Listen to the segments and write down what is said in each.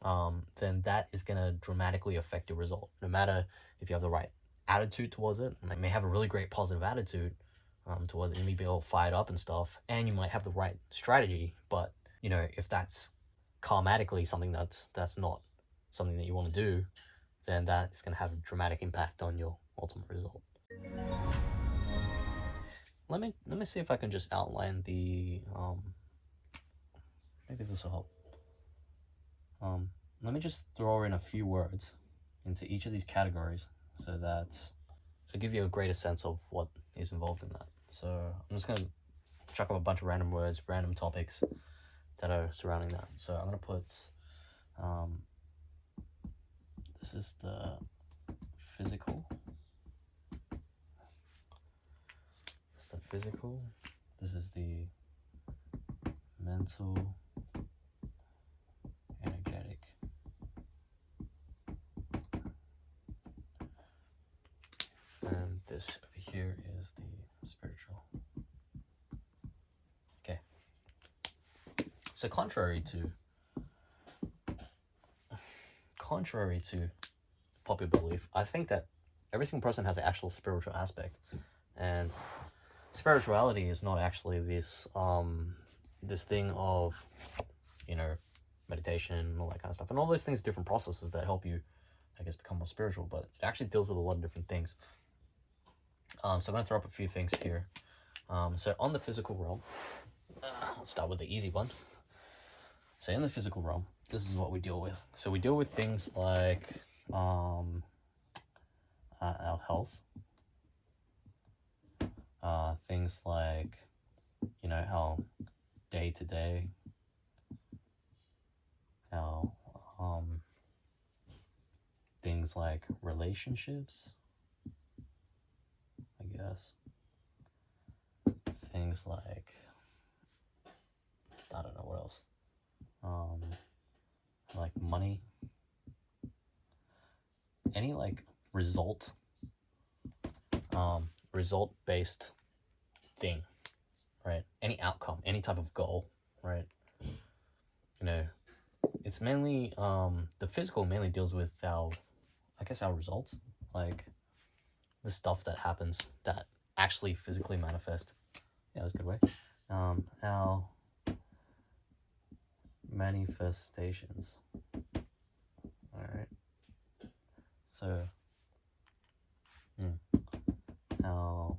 then that is going to dramatically affect your result. No matter if you have the right attitude towards it, you may have a really great positive attitude towards it. You may be all fired up and stuff, and you might have the right strategy. But if that's karmatically something that's not something that you want to do, then that is going to have a dramatic impact on your ultimate result. Let me see if I can just outline the maybe this will help. Let me just throw in a few words into each of these categories so that it'll give you a greater sense of what is involved in that. So I'm just gonna chuck up a bunch of random words, random topics that are surrounding that. So I'm gonna put this is the physical. It's the physical. This is the mental, energetic, and this over here is the spiritual. Okay. So contrary to popular belief, I think that every single person has an actual spiritual aspect, and spirituality is not actually this thing of meditation and all that kind of stuff, and all those things are different processes that help you, I guess, become more spiritual, but it actually deals with a lot of different things. So I'm going to throw up a few things here. So on the physical realm, let's start with the easy one. So in the physical realm, this is what we deal with. So we deal with things like our health, things like our day to day, our things like relationships, I guess, things like, I don't know what else, like money, any like result based thing, right? Any outcome, any type of goal, right? It's mainly the physical mainly deals with our results, like the stuff that happens that actually physically manifest. Yeah, that's a good way. Our manifestations. All right. So, our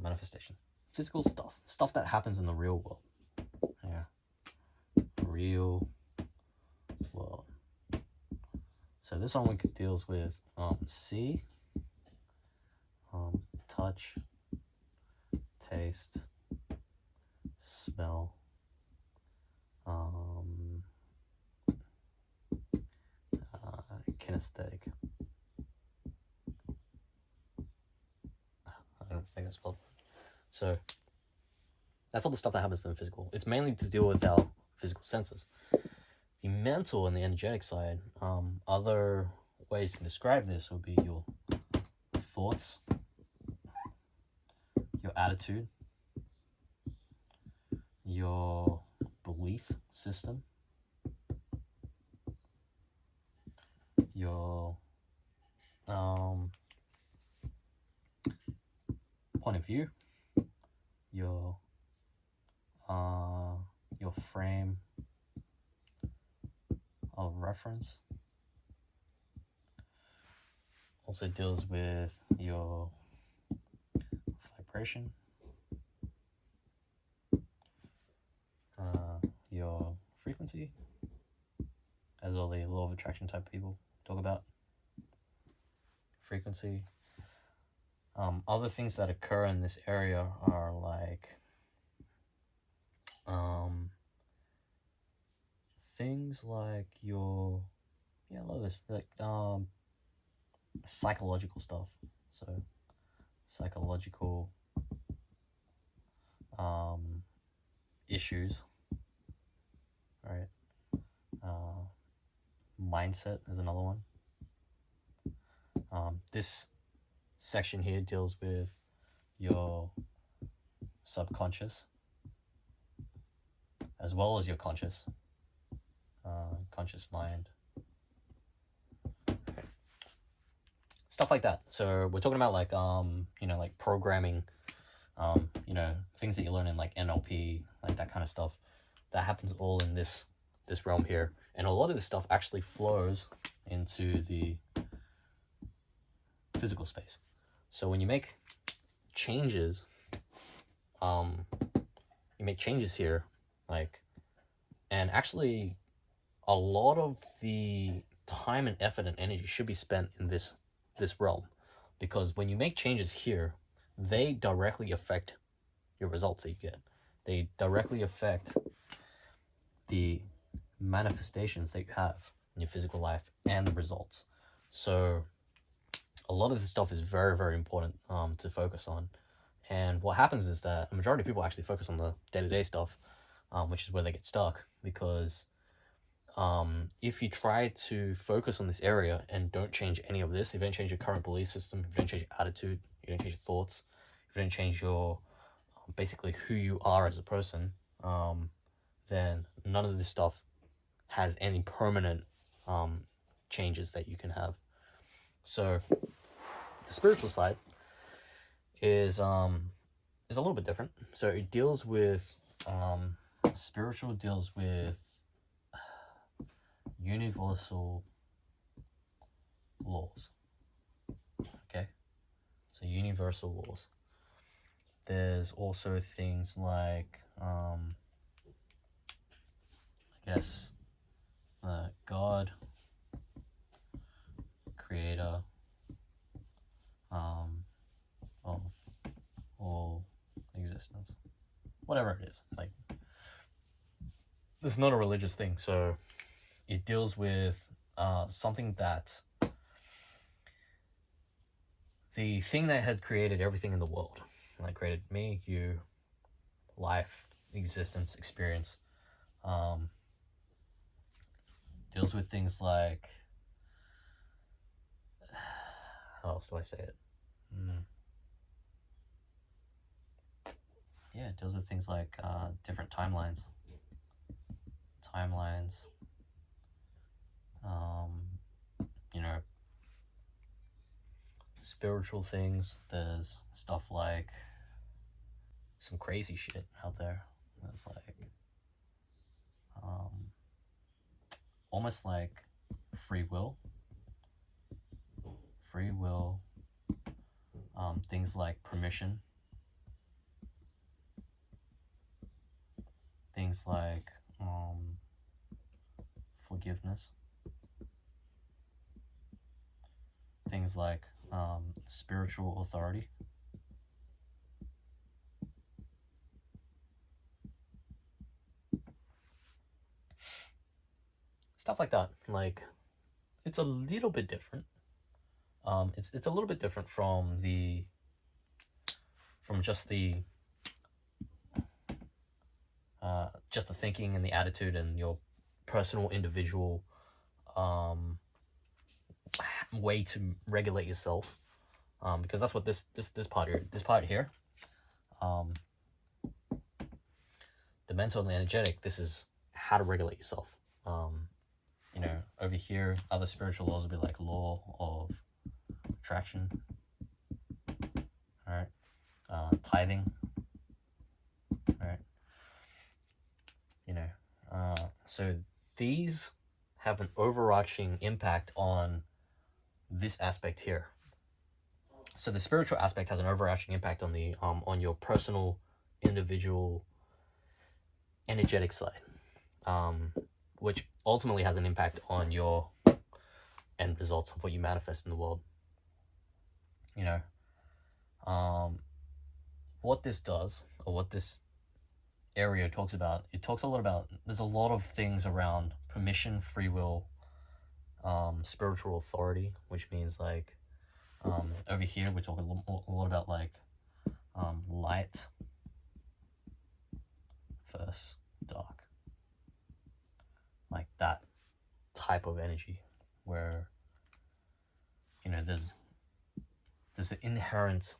manifestations, physical stuff that happens in the real world. Yeah, real world. So this one deals with see, touch, taste, smell, kinesthetic. I don't think that's spelled. So that's all the stuff that happens in the physical. It's mainly to deal with our physical senses. The mental and the energetic side, other ways to describe this would be your thoughts, your attitude, your belief system, your point of view, your frame of reference. Also deals with your vibration, your frequency, as all the law of attraction type people talk about. Frequency. Other things that occur in this area are like things like your a lot of this, like psychological stuff. So psychological issues, right? Mindset is another one. This section here deals with your subconscious, as well as your conscious mind. Okay. Stuff like that. So we're talking about like like programming, things that you learn in like NLP, like that kind of stuff. That happens all in this realm here, and a lot of this stuff actually flows into the physical space. So when you make changes, here, like, and actually a lot of the time and effort and energy should be spent in this realm, because when you make changes here, they directly affect your results that you get. They directly affect the manifestations that you have in your physical life and the results. So a lot of this stuff is very, very important to focus on. And what happens is that a majority of people actually focus on the day-to-day stuff, which is where they get stuck, because if you try to focus on this area and don't change any of this, if you don't change your current belief system, if you don't change your attitude, if you don't change your thoughts, if you don't change your basically who you are as a person, then none of this stuff has any permanent changes that you can have. So the spiritual side is a little bit different. So it deals with spiritual deals with universal laws. Okay, so universal laws. There's also things like I guess God, creator of all existence, whatever it is. Like, this is not a religious thing, so it deals with something that the thing that had created everything in the world, that created me, you, life, existence, experience, deals with things like, how else do I say it? Yeah, it deals with things like different timelines, spiritual things. There's stuff like some crazy shit out there. There's like almost like free will, things like permission, things like forgiveness, things like spiritual authority. Stuff like that. Like, it's a little bit different. It's a little bit different from just the thinking and the attitude and your personal individual way to regulate yourself, because that's what this part here, the mental and the energetic, this is how to regulate yourself. Over here, other spiritual laws would be like law of attraction, all right, tithing, all right, so these have an overarching impact on this aspect here. So the spiritual aspect has an overarching impact on the on your personal, individual, energetic side, which ultimately has an impact on your end results of what you manifest in the world. What this does, or what this area talks about, it talks a lot about, there's a lot of things around permission, free will, spiritual authority, which means like over here we're talking a lot about like light versus dark, like that type of energy, where there's an inherent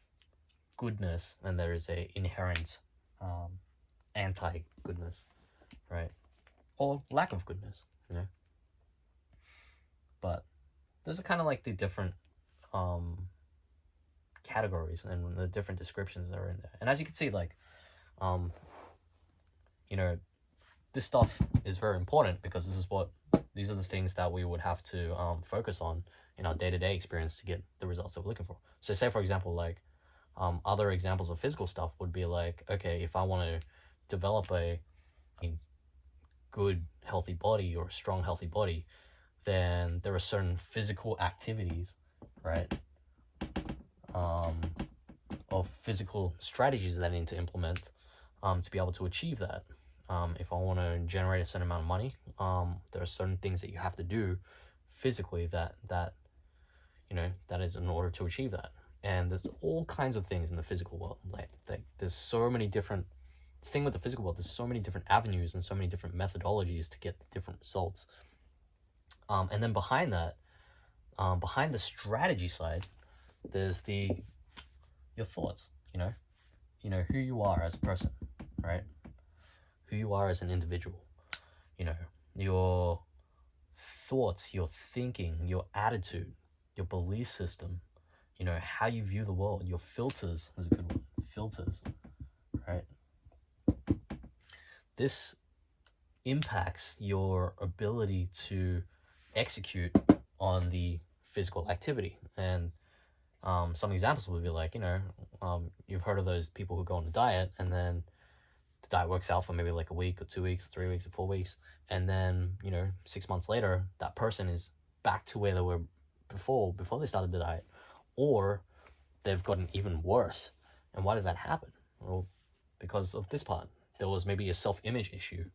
goodness and there is a inherent anti-goodness, right? Or lack of goodness, you know. But those are kind of like the different categories and the different descriptions that are in there. And as you can see, like, you know, this stuff is very important because these are the things that we would have to focus on in our day-to-day experience to get the results that we're looking for. So say, for example, like other examples of physical stuff would be like, okay, if I want to develop a good healthy body or a strong healthy body, then there are certain physical activities, right, or physical strategies that I need to implement to be able to achieve that. If I want to generate a certain amount of money, there are certain things that you have to do physically that is in order to achieve that. And there's all kinds of things in the physical world. Like there's so many different thing with the physical world. There's so many different avenues and so many different methodologies to get the different results. And then behind that, behind the strategy side, there's your thoughts. Who you are as a person, right? Who you are as an individual. Your thoughts, your thinking, your attitude, your belief system, how you view the world. Your filters is a good one. Filters, right? This impacts your ability to execute on the physical activity. And some examples would be like, you've heard of those people who go on a diet and then the diet works out for maybe like a week or 2 weeks or 3 weeks or 4 weeks. And then, 6 months later, that person is back to where they were before they started the diet. Or they've gotten even worse. And why does that happen? Well, because of this part. There was maybe a self-image issue,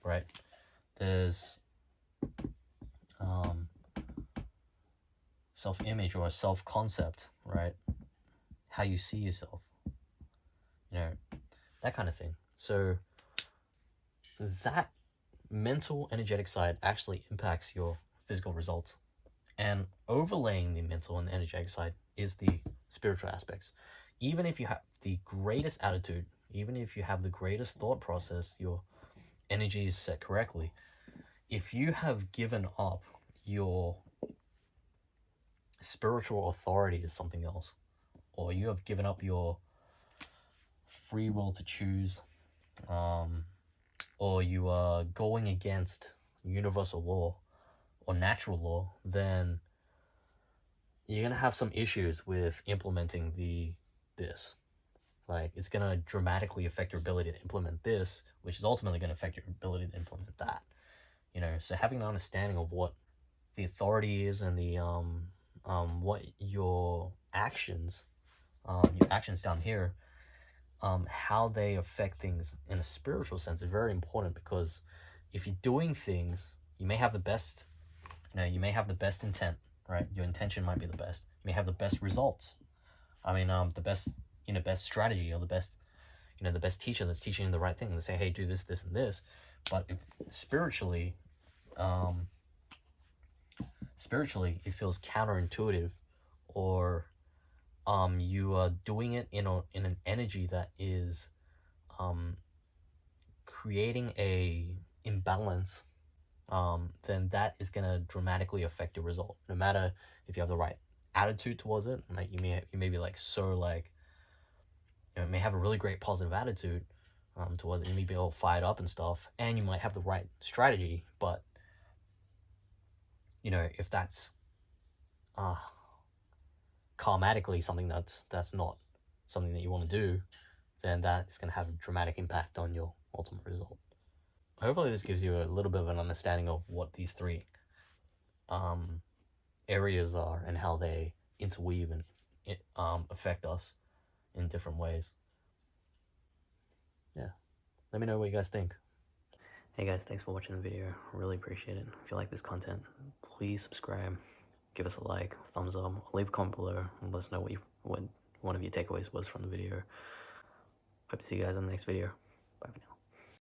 right? There's self-image or a self-concept, right? How you see yourself, that kind of thing. So that mental energetic side actually impacts your physical results. And overlaying the mental and the energetic side is the spiritual aspects. Even if you have the greatest attitude, even if you have the greatest thought process, your energy is set correctly. If you have given up your spiritual authority to something else, or you have given up your free will to choose, or you are going against universal law or natural law, then you're gonna have some issues with implementing this. Like, it's gonna dramatically affect your ability to implement this, which is ultimately gonna affect your ability to implement that. So having an understanding of what the authority is and the what your actions down here, how they affect things in a spiritual sense is very important, because if you're doing things, you may have the best intent, right? Your intention might be the best. You may have the best results. The best strategy, or the best teacher that's teaching you the right thing. They say, hey, do this, this, and this. But if spiritually, it feels counterintuitive, or you are doing it in an energy that is creating a imbalance, then that is going to dramatically affect your result. No matter if you have the right attitude towards it, like you may be like, so like, you may have a really great positive attitude towards it. You may be all fired up and stuff, and you might have the right strategy, but if that's karmatically something that's not something that you want to do, then that is going to have a dramatic impact on your ultimate result. Hopefully this gives you a little bit of an understanding of what these three areas are and how they interweave and affect us in different ways. Yeah, let me know what you guys think. Hey guys, thanks for watching the video. Really appreciate it. If you like this content, please subscribe, give us a like, thumbs up, leave a comment below, and let us know what one of your takeaways was from the video. Hope to see you guys in the next video. Bye for now.